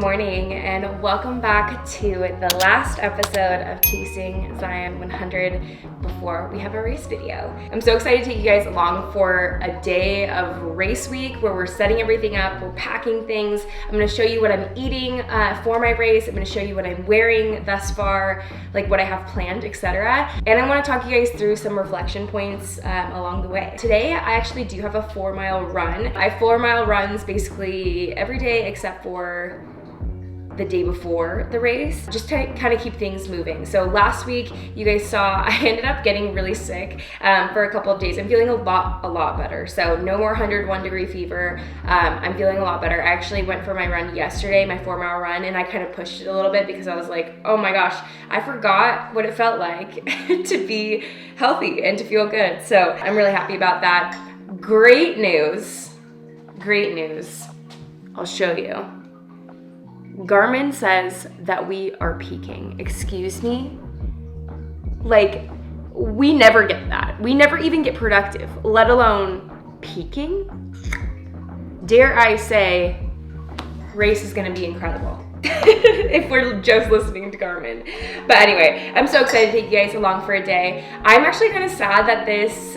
morning and welcome back to the last episode of Chasing Zion 100 before we have a race video. I'm so excited to take you guys along for a day of race week where we're setting everything up, we're packing things. I'm going to show you what I'm eating for my race. I'm going to show you what I'm wearing thus far, like what I have planned, etc. And I want to talk you guys through some reflection points along the way. Today I actually do have a 4-mile run. I have 4-mile runs basically every day except for the day before the race, just to kind of keep things moving. So last week, you guys saw I ended up getting really sick for a couple of days. I'm feeling a lot better. So no more 101-degree fever. I'm feeling a lot better. I actually went for my run yesterday, my 4-mile run, and I kind of pushed it a little bit because I was like, oh my gosh, I forgot what it felt like to be healthy and to feel good. So I'm really happy about that. Great news. I'll show you. Garmin says that we are peaking. Excuse me? Like, we never get that. We never even get productive, let alone peaking. Dare I say, race is gonna be incredible. If we're just listening to Garmin. But anyway, I'm so excited to take you guys along for a day. I'm actually kind of sad that this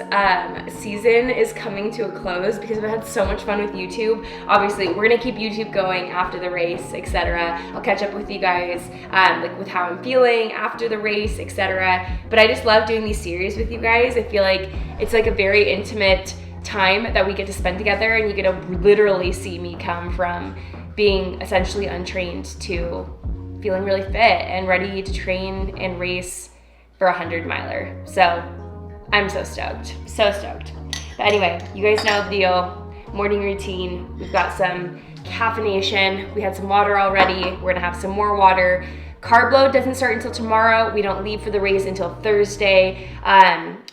season is coming to a close because I've had so much fun with YouTube. Obviously, we're gonna keep YouTube going after the race, etc. I'll catch up with you guys like with how I'm feeling after the race, etc. But I just love doing these series with you guys. I feel like it's like a very intimate time that we get to spend together, and you get to literally see me come from being essentially untrained to feeling really fit and ready to train and race for a 100-miler. So I'm so stoked. But anyway, you guys know the deal. Morning routine. We've got some caffeination. We had some water already. We're gonna have some more water. Carb load doesn't start until tomorrow. We don't leave for the race until Thursday.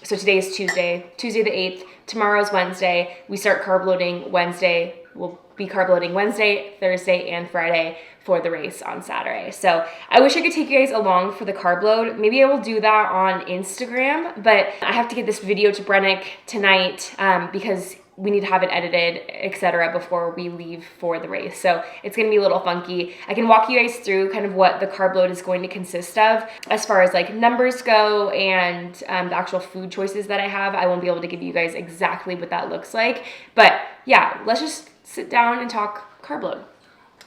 So today is Tuesday the 8th. Tomorrow's Wednesday. We start carb loading Wednesday. We'll be carb loading Wednesday, Thursday, and Friday for the race on Saturday. So I wish I could take you guys along for the carb load. Maybe I will do that on Instagram, but I have to get this video to Brennik tonight because we need to have it edited, etc. before we leave for the race. So it's gonna be a little funky. I can walk you guys through kind of what the carb load is going to consist of as far as like numbers go and the actual food choices that I have. I won't be able to give you guys exactly what that looks like. But yeah, let's just sit down and talk carb load.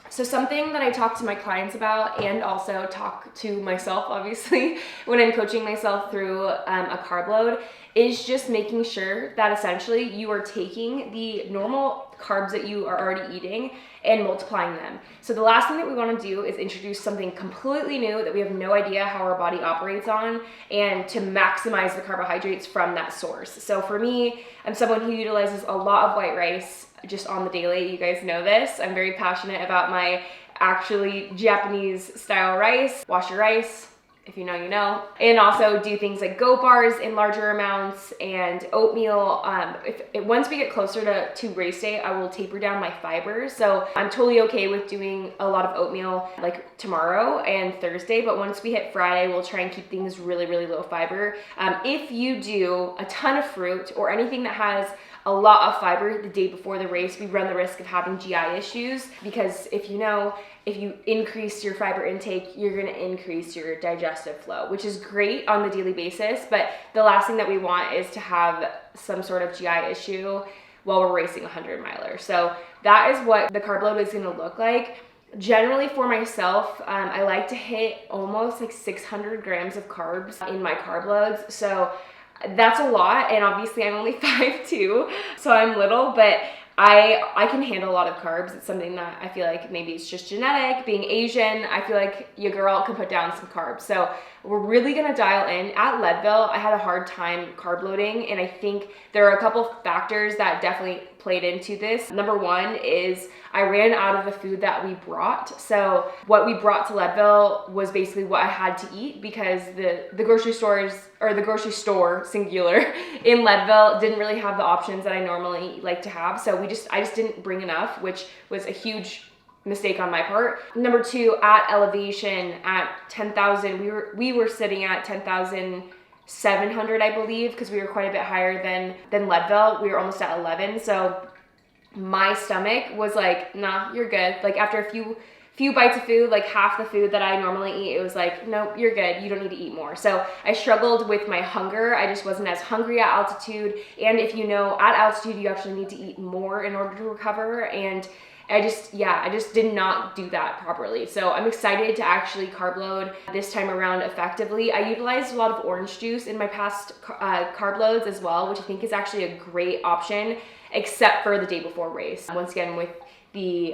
So something that I talk to my clients about and also talk to myself, obviously, when I'm coaching myself through a carb load is just making sure that essentially you are taking the normal carbs that you are already eating and multiplying them. So the last thing that we want to do is introduce something completely new that we have no idea how our body operates on, and to maximize the carbohydrates from that source. So for me, I'm someone who utilizes a lot of white rice just on the daily. You guys know this. I'm very passionate about my actually Japanese style rice. Wash your rice. If you know, you know. And also do things like goat bars in larger amounts and oatmeal. Once we get closer to race day, I will taper down my fibers. So I'm totally okay with doing a lot of oatmeal like tomorrow and Thursday. But once we hit Friday, we'll try and keep things really, really low fiber. If you do a ton of fruit or anything that has a lot of fiber the day before the race, we run the risk of having GI issues because if you increase your fiber intake, you're gonna increase your digestive flow, which is great on the daily basis, but the last thing that we want is to have some sort of GI issue while we're racing a 100-miler. So that is what the carb load is gonna look like. Generally for myself, I like to hit almost like 600 grams of carbs in my carb loads. So that's a lot, and obviously I'm only 5'2", so I'm little, but I can handle a lot of carbs. It's something that I feel like maybe it's just genetic. Being Asian, I feel like your girl can put down some carbs. So we're really gonna dial in. At Leadville, I had a hard time carb loading, and I think there are a couple factors that definitely played into this. Number one is I ran out of the food that we brought. So what we brought to Leadville was basically what I had to eat because the grocery stores, or the grocery store singular in Leadville, didn't really have the options that I normally like to have. So I just didn't bring enough, which was a huge mistake on my part. Number two, at elevation at 10,000, we were sitting at 10,700, I believe, because we were quite a bit higher than Leadville. We were almost at 11. So my stomach was like, nah, you're good. Like after a few bites of food, like half the food that I normally eat, it was like, nope, you're good. You don't need to eat more. So I struggled with my hunger. I just wasn't as hungry at altitude. And if you know, at altitude, you actually need to eat more in order to recover. And I just did not do that properly. So I'm excited to actually carb load this time around effectively. I utilized a lot of orange juice in my past carb loads as well, which I think is actually a great option, except for the day before race. Once again, with the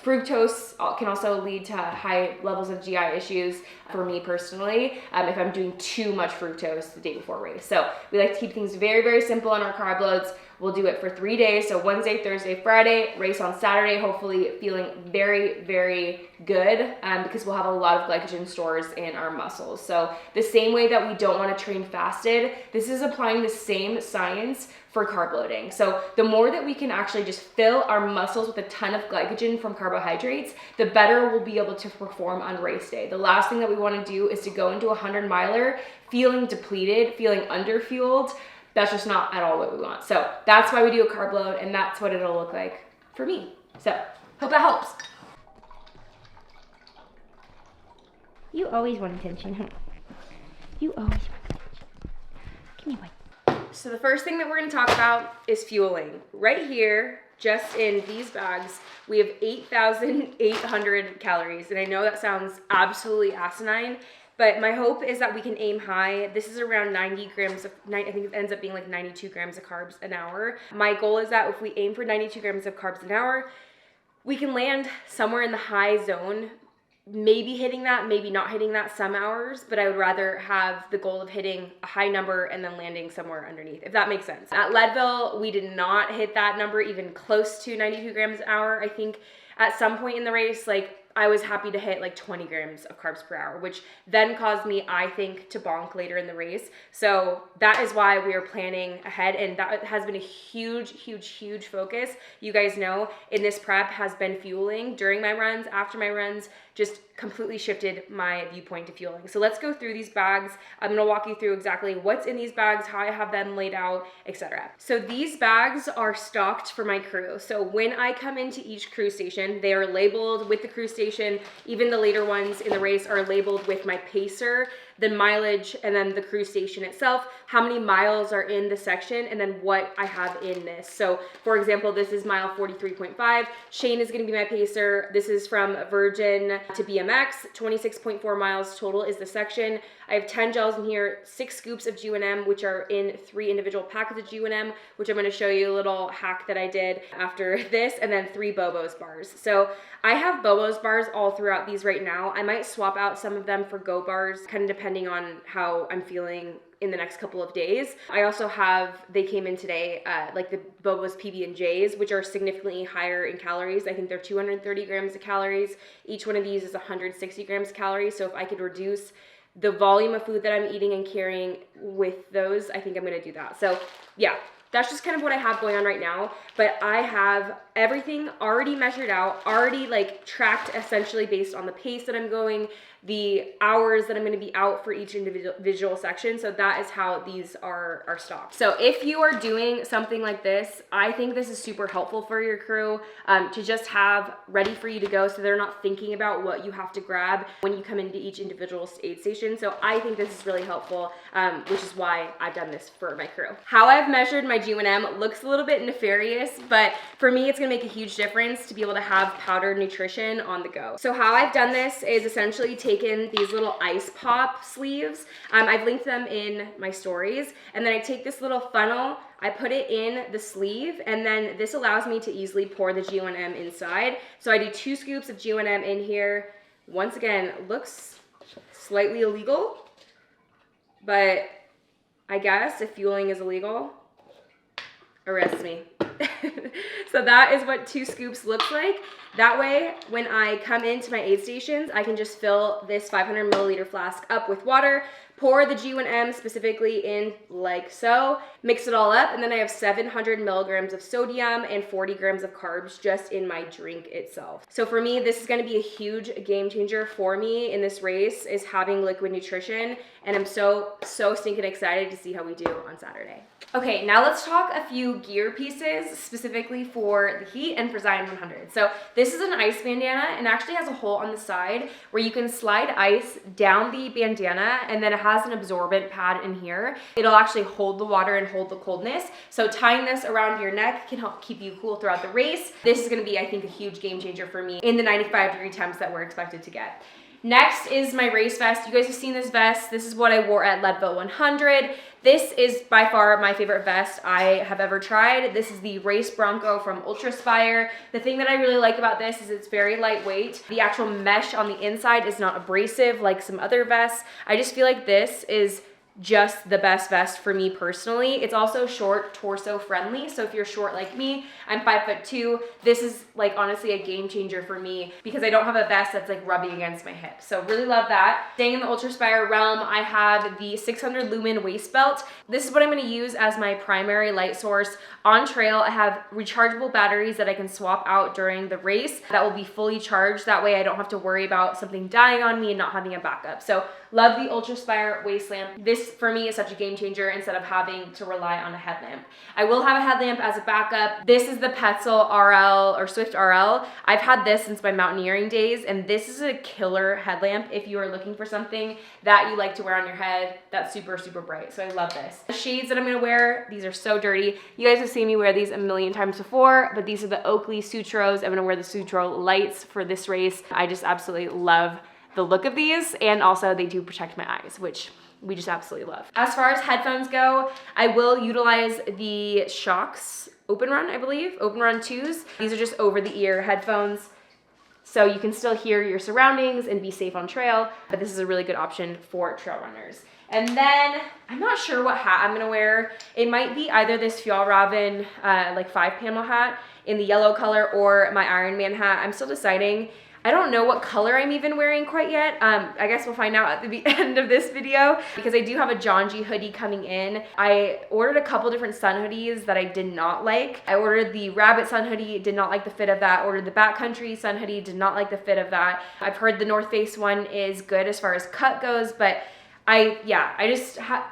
fructose can also lead to high levels of GI issues for me personally if I'm doing too much fructose the day before race. So we like to keep things very, very simple on our carb loads. We'll do it for 3 days. So Wednesday, Thursday, Friday, race on Saturday, hopefully feeling very, very good because we'll have a lot of glycogen stores in our muscles. So the same way that we don't want to train fasted, this is applying the same science for carb loading. So the more that we can actually just fill our muscles with a ton of glycogen from carbohydrates, the better we'll be able to perform on race day. The last thing that we want to do is to go into a 100 miler feeling depleted, feeling underfueled. That's just not at all what we want. So that's why we do a carb load, and that's what it'll look like for me. So hope that helps. You always want attention, huh? You always want attention. Give me one. So the first thing that we're going to talk about is fueling. Right here, just in these bags, we have 8,800 calories. And I know that sounds absolutely asinine, but my hope is that we can aim high. This is around 90 grams of, I think it ends up being like 92 grams of carbs an hour. My goal is that if we aim for 92 grams of carbs an hour, we can land somewhere in the high zone, maybe hitting that, maybe not hitting that some hours, but I would rather have the goal of hitting a high number and then landing somewhere underneath, if that makes sense. At Leadville, we did not hit that number even close to 92 grams an hour. I think at some point in the race, like I was happy to hit like 20 grams of carbs per hour, which then caused me, I think, to bonk later in the race. So that is why we are planning ahead. And that has been a huge, huge, huge focus. You guys know in this prep has been fueling during my runs, after my runs, just completely shifted my viewpoint to fueling. So let's go through these bags. I'm gonna walk you through exactly what's in these bags, how I have them laid out, etc. So these bags are stocked for my crew. So when I come into each crew station, they are labeled with the crew station. Even the later ones in the race are labeled with my pacer, the mileage, and then the crew station itself, how many miles are in the section, and then what I have in this. So for example, this is mile 43.5. Shane is gonna be my pacer. This is from Virgin to BMX, 26.4 miles total is the section. I have 10 gels in here, 6 scoops of G1M, which are in 3 individual packets of G1M, which I'm gonna show you a little hack that I did after this, and then 3 Bobos bars. So I have Bobos bars all throughout these right now. I might swap out some of them for Go bars, kind of depending on how I'm feeling in the next couple of days. I also have, they came in today, like the Bobos PB&Js, which are significantly higher in calories. I think they're 230 grams of calories. Each one of these is 160 grams of calories. So if I could reduce the volume of food that I'm eating and carrying with those, I think I'm gonna do that. So yeah, that's just kind of what I have going on right now. But I have everything already measured out, already like tracked essentially based on the pace that I'm going, the hours that I'm going to be out for each individual section. So that is how these are stocked. So if you are doing something like this, I think this is super helpful for your crew to just have ready for you to go, so they're not thinking about what you have to grab when you come into each individual aid station. So I think this is really helpful, which is why I've done this for my crew. How I've measured my G1M looks a little bit nefarious, but for me, it's going to make a huge difference to be able to have powdered nutrition on the go. So how I've done this is essentially taken these little ice pop sleeves. I've linked them in my stories, and then I take this little funnel, I put it in the sleeve, and then this allows me to easily pour the G1M inside. So I do 2 scoops of G1M in here. Once again, looks slightly illegal, but I guess if fueling is illegal, arrest me. So that is what 2 scoops looks like. That way, when I come into my aid stations, I can just fill this 500 milliliter flask up with water, Pour the G1M specifically in like so, mix it all up, and then I have 700 milligrams of sodium and 40 grams of carbs just in my drink itself. So for me, this is gonna be a huge game changer for me in this race, is having liquid nutrition, and I'm so stinking excited to see how we do on Saturday. Okay, now let's talk a few gear pieces specifically for the heat and for Zion 100. So this is an ice bandana and actually has a hole on the side where you can slide ice down the bandana, and then it has an absorbent pad in here. It'll actually hold the water and hold the coldness. So tying this around your neck can help keep you cool throughout the race. This is gonna be, I think, a huge game changer for me in the 95-degree temps that we're expected to get. Next is my race vest. You guys have seen this vest. This is what I wore at Leadville 100. This is by far my favorite vest I have ever tried. This is the Race Bronco from Ultraspire. The thing that I really like about this is it's very lightweight. The actual mesh on the inside is not abrasive like some other vests. I just feel like this is just the best vest for me personally. It's also short torso friendly. So if you're short like me, I'm 5'2". This is like honestly a game changer for me because I don't have a vest that's like rubbing against my hip. So really love that. Staying in the Ultraspire realm, I have the 600 lumen waist belt. This is what I'm gonna use as my primary light source. On trail, I have rechargeable batteries that I can swap out during the race that will be fully charged. That way I don't have to worry about something dying on me and not having a backup. So love the Ultraspire waist lamp. This for me is such a game changer instead of having to rely on a headlamp. I will have a headlamp as a backup. This is the Petzl RL or Swift RL. I've had this since my mountaineering days, and this is a killer headlamp if you are looking for something that you like to wear on your head that's super, super bright. So I love this. The shades that I'm gonna wear, these are so dirty. You guys have seen me wear these a million times before, but these are the Oakley Sutros. I'm gonna wear the Sutro lights for this race. I just absolutely love the look of these, and also they do protect my eyes, which we just absolutely love. As far as headphones go, I will utilize the Shokz Open Run, I believe, Open Run 2s. These are just over the ear headphones, so you can still hear your surroundings and be safe on trail, but this is a really good option for trail runners. And then I'm not sure what hat I'm gonna wear. It might be either this Fjallraven like 5-panel hat in the yellow color or my Ironman hat. I'm still deciding. I don't know what color I'm even wearing quite yet. I guess we'll find out at the end of this video because I do have a John G hoodie coming in. I ordered a couple different sun hoodies that I did not like. I ordered the Rabbit sun hoodie, did not like the fit of that. Ordered the Backcountry sun hoodie, did not like the fit of that. I've heard the North Face one is good as far as cut goes, but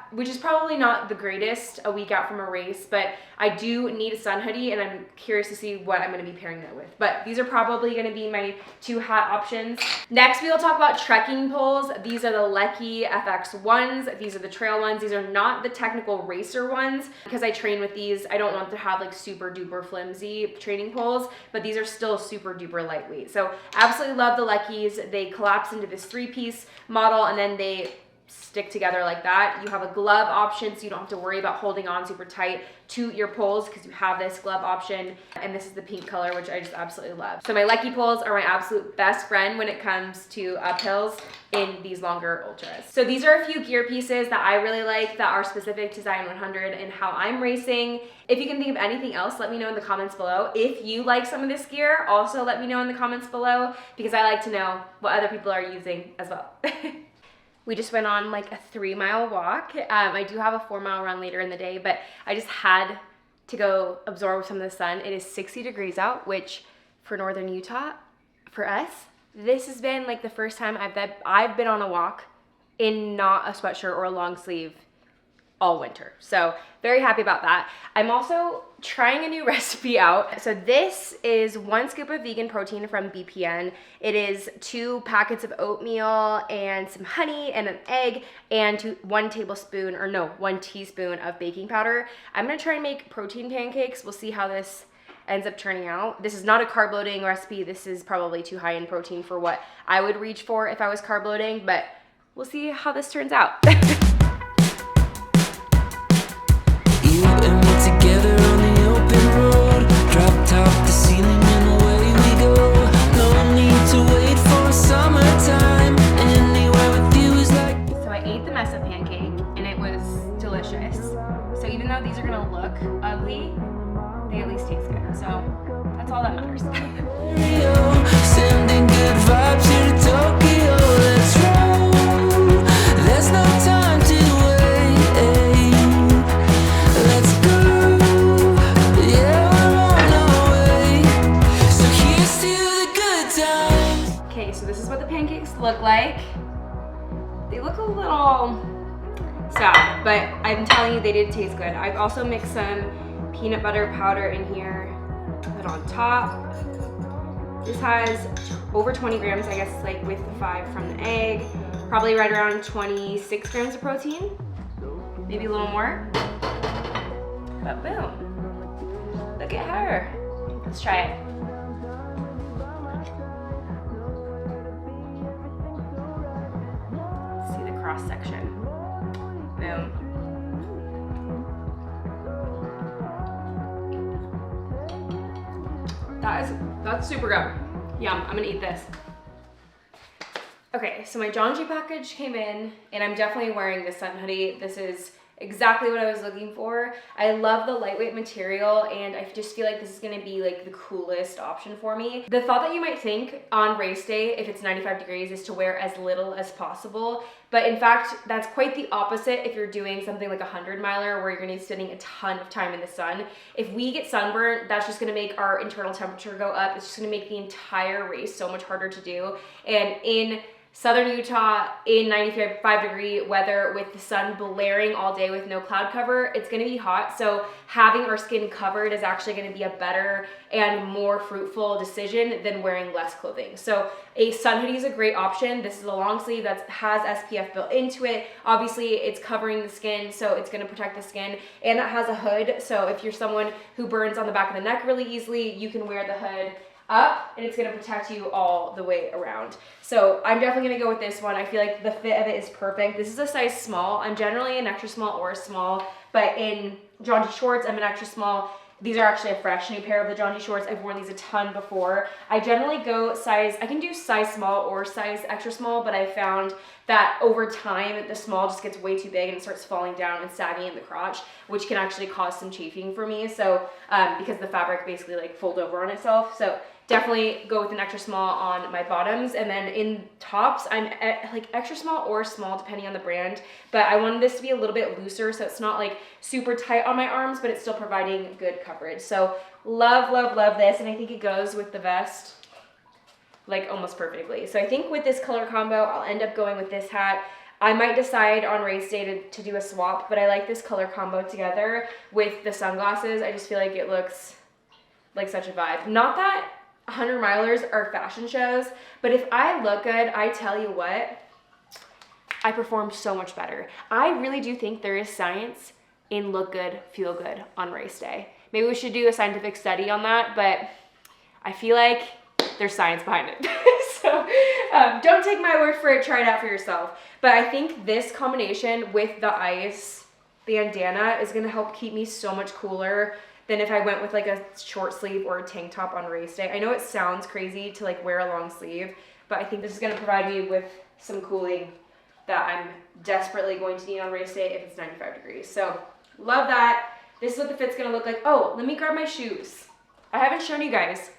which is probably not the greatest a week out from a race, but I do need a sun hoodie and I'm curious to see what I'm gonna be pairing that with. But these are probably gonna be my 2 hat options. Next, we will talk about trekking poles. These are the Lecky FX ones. These are the trail ones. These are not the technical racer ones because I train with these. I don't want to have like super duper flimsy training poles, but these are still super duper lightweight. So absolutely love the Leckys. They collapse into this 3-piece model and then they stick together like that. You have a glove option, so you don't have to worry about holding on super tight to your poles because you have this glove option. And this is the pink color, which I just absolutely love. So my Lecky poles are my absolute best friend when it comes to uphills in these longer ultras. So these are a few gear pieces that I really like that are specific to Zion 100 and how I'm racing. If you can think of anything else, let me know in the comments below. If you like some of this gear, also let me know in the comments below because I like to know what other people are using as well. We just went on like a 3-mile walk. I do have a 4-mile run later in the day, but I just had to go absorb some of the sun. It is 60 degrees out, which for northern Utah, for us, this has been like the first time I've been on a walk in not a sweatshirt or a long sleeve all winter. So very happy about that. I'm also trying a new recipe out. So this is 1 scoop of vegan protein from BPN. It is 2 packets of oatmeal and some honey and an egg and 1 teaspoon of baking powder. I'm gonna try and make protein pancakes. We'll see how this ends up turning out. This is not a carb loading recipe. This is probably too high in protein for what I would reach for if I was carb loading, but we'll see how this turns out. Together on the open road, drop top to ceiling and away we go. No need to wait for summertime. Anywhere with you is like. So I ate the mesa pancake and it was delicious. So even though these are gonna look ugly, they at least taste good. So that's all that matters. Sending good vibes here to Tokyo. Let's roll. There's no time look like. They look a little sad, but I'm telling you, they did taste good. I've also mixed some peanut butter powder in here, put on top. This has over 20 grams, I guess, like with the 5 from the egg. Probably right around 26 grams of protein, maybe a little more. But boom, look at her. Let's try it. See the cross section. Boom. That's super good. Yum, I'm gonna eat this. Okay, so my Jonji package came in, and I'm definitely wearing this sun hoodie. This is exactly what I was looking for. I love the lightweight material, and I just feel like this is gonna be like the coolest option for me. The thought that you might think on race day, if it's 95 degrees, is to wear as little as possible. But in fact, that's quite the opposite if you're doing something like a 100-miler where you're gonna be spending a ton of time in the sun. If we get sunburned, that's just gonna make our internal temperature go up. It's just gonna make the entire race so much harder to do. And in Southern Utah, in 95-degree weather with the sun blaring all day with no cloud cover, it's gonna be hot. So having our skin covered is actually gonna be a better and more fruitful decision than wearing less clothing. So a sun hoodie is a great option. This is a long sleeve that has SPF built into it. Obviously, it's covering the skin, so it's gonna protect the skin. And it has a hood, so if you're someone who burns on the back of the neck really easily, you can wear the hood up and it's gonna protect you all the way around. So I'm definitely gonna go with this one. I feel like the fit of it is perfect. This is a size small. I'm generally an extra small or a small, but in Jonji shorts, I'm an extra small. These are actually a fresh new pair of the Jonji shorts. I've worn these a ton before. I generally go size, I can do size small or size extra small, but I found that over time, the small just gets way too big and it starts falling down and sagging in the crotch, which can actually cause some chafing for me. So, because the fabric basically like folds over on itself. So definitely go with an extra small on my bottoms. And then in tops, I'm at like extra small or small depending on the brand, but I wanted this to be a little bit looser so it's not like super tight on my arms, but it's still providing good coverage. So love, love, love this. And I think it goes with the vest like almost perfectly. So I think with this color combo, I'll end up going with this hat. I might decide on race day to do a swap, but I like this color combo together with the sunglasses. I just feel like it looks like such a vibe. Not that 100-milers are fashion shows, but if I look good, I tell you what, I perform so much better. I really do think there is science in look good, feel good on race day. Maybe we should do a scientific study on that, but I feel like there's science behind it. So don't take my word for it, try it out for yourself. But I think this combination with the ice bandana is gonna help keep me so much cooler than if I went with like a short sleeve or a tank top on race day. I know it sounds crazy to like wear a long sleeve, but I think this is gonna provide me with some cooling that I'm desperately going to need on race day if it's 95 degrees. So love that. This is what the fit's gonna look like. Oh, let me grab my shoes. I haven't shown you guys.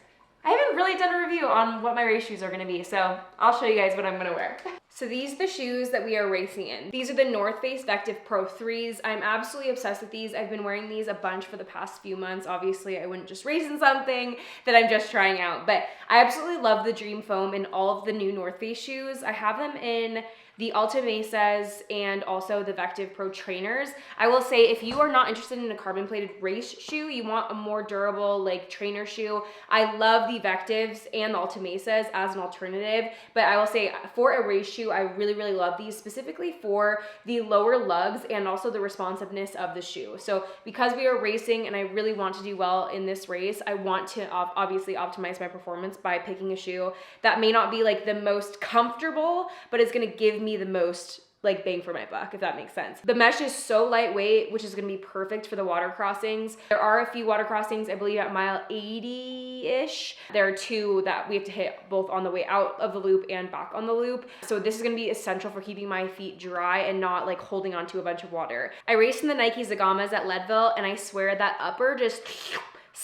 I haven't really done a review on what my race shoes are gonna be, so I'll show you guys what I'm gonna wear. So these are the shoes that we are racing in. These are the North Face Vective Pro 3s. I'm absolutely obsessed with these. I've been wearing these a bunch for the past few months. Obviously, I wouldn't just race in something that I'm just trying out, but I absolutely love the Dream Foam in all of the new North Face shoes. I have them in the Alta Mesas and also the Vective Pro trainers. I will say if you are not interested in a carbon plated race shoe, you want a more durable like trainer shoe, I love the Vectives and the Alta Mesas as an alternative, but I will say for a race shoe, I really, really love these specifically for the lower lugs and also the responsiveness of the shoe. So because we are racing and I really want to do well in this race, I want to obviously optimize my performance by picking a shoe that may not be like the most comfortable, but it's gonna give me the most like bang for my buck, if that makes sense. The mesh is so lightweight, which is gonna be perfect for the water crossings. There are a few water crossings, I believe at mile 80-ish. There are 2 that we have to hit both on the way out of the loop and back on the loop. So this is gonna be essential for keeping my feet dry and not like holding onto a bunch of water. I raced in the Nike Zagamas at Leadville, and I swear that upper just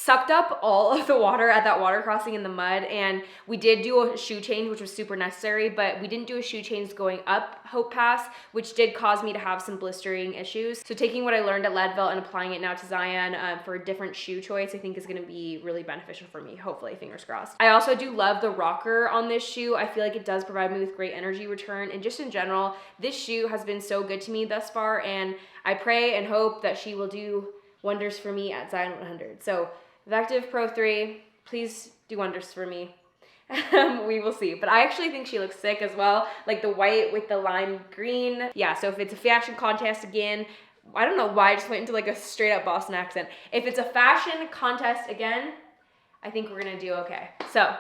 sucked up all of the water at that water crossing in the mud, and we did do a shoe change, which was super necessary, but we didn't do a shoe change going up Hope Pass, which did cause me to have some blistering issues. So taking what I learned at Leadville and applying it now to Zion for a different shoe choice, I think is gonna be really beneficial for me, hopefully, fingers crossed. I also do love the rocker on this shoe. I feel like it does provide me with great energy return, and just in general, this shoe has been so good to me thus far, and I pray and hope that she will do wonders for me at Zion 100. So Vective Pro 3, please do wonders for me. We will see. But I actually think she looks sick as well. Like the white with the lime green. Yeah, so if it's a fashion contest again, I don't know why I just went into like a straight up Boston accent. If it's a fashion contest again, I think we're gonna do okay. So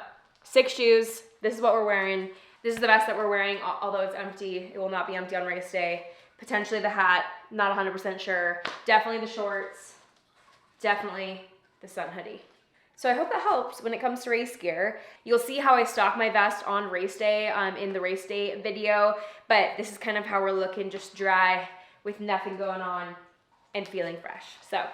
6 shoes, this is what we're wearing. This is the vest that we're wearing, although it's empty. It will not be empty on race day. Potentially the hat, not 100% sure. Definitely the shorts. Definitely the sun hoodie. So I hope that helps when it comes to race gear. You'll see how I stock my vest on race day in the race day video, but this is kind of how we're looking, just dry with nothing going on and feeling fresh. So.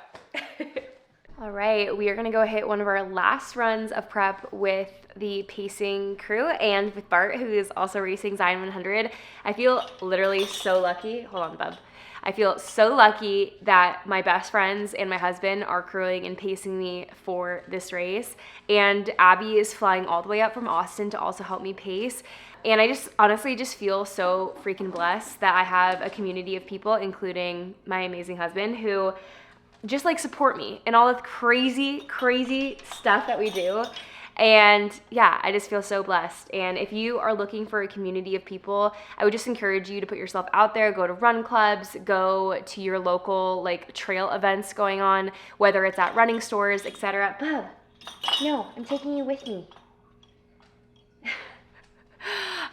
All right, we are gonna go hit one of our last runs of prep with the pacing crew and with Bart, who is also racing Zion 100. I feel literally so lucky. Hold on, bub. I feel so lucky that my best friends and my husband are crewing and pacing me for this race. And Abby is flying all the way up from Austin to also help me pace. And I just honestly just feel so freaking blessed that I have a community of people, including my amazing husband, who just like support me in all the crazy, crazy stuff that we do. And yeah, I just feel so blessed. And if you are looking for a community of people, I would just encourage you to put yourself out there, go to run clubs, go to your local like trail events going on, whether it's at running stores, etc. Bub, no, I'm taking you with me.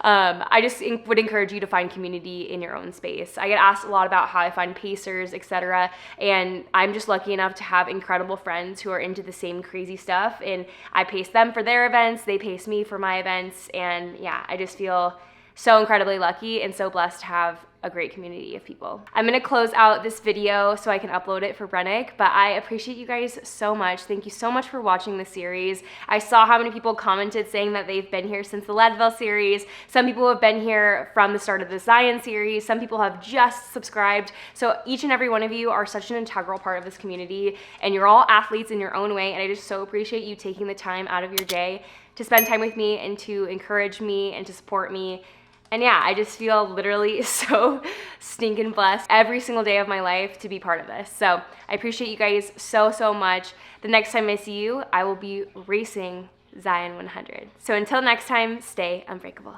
I just would encourage you to find community in your own space. I get asked a lot about how I find pacers, etc. And I'm just lucky enough to have incredible friends who are into the same crazy stuff. And I pace them for their events, they pace me for my events. And yeah, I just feel so incredibly lucky and so blessed to have a great community of people. I'm gonna close out this video so I can upload it for Brennik, but I appreciate you guys so much. Thank you so much for watching the series. I saw how many people commented saying that they've been here since the Leadville series. Some people have been here from the start of the Zion series. Some people have just subscribed. So each and every one of you are such an integral part of this community, and you're all athletes in your own way, and I just so appreciate you taking the time out of your day to spend time with me and to encourage me and to support me. And yeah, I just feel literally so stinkin' blessed every single day of my life to be part of this. So I appreciate you guys so, so much. The next time I see you, I will be racing Zion 100. So until next time, stay unbreakable.